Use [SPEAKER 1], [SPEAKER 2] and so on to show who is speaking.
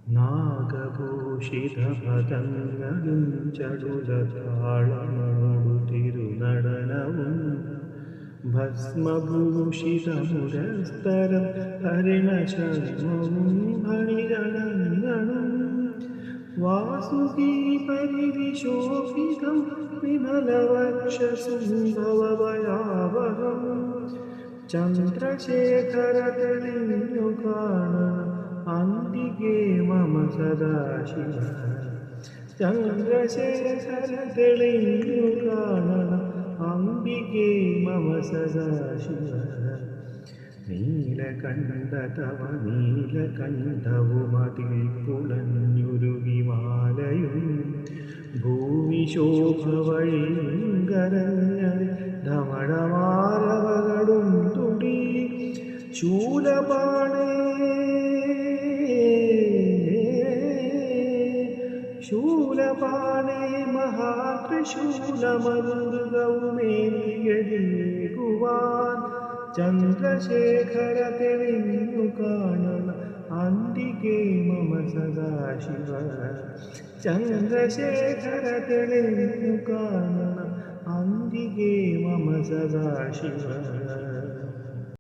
[SPEAKER 1] നാഗഭൂഷിതപദങ്ങളും ചടുലതാളമോടു തിരുനടനവും ഭസ്മഭൂഷിതമുരസ്തരം ഹരിണചർമ്മവും ഫണിജനങ്ങളും വാസുകീ പരിവിശോഭിതം വിമലവക്ഷസുംഭവഭയാവഹം ചന്ദ്രശേഖര തെളിഞ്ഞു കാണണം അന്തികേ മമ സദാശിവ. ചന്ദ്രശേഖര തെളിഞ്ഞു കാണണം അംബികേ മമ സദാശിവ. നീലകണ്ഠ തവ നീലകണ്ഠവുമതിൽ പുളഞ്ഞുരുകിമാലയും ഭൂമി ശോഭ വഴിങ്കരഞ്ഞ ധമടമാരവകളും തുടി ശൂലപാണേ ശൂലപാണേ മഹാത്രിശൂലമൃഗവുമേകുവാൻ ചന്ദ്രശേഖര തെളിഞ്ഞു കാണണം അന്തികേ മമ സദാശിവ. ചന്ദ്രശേഖര തെളിഞ്ഞു കാണണം അന്തികേ മമ സദാശിവ.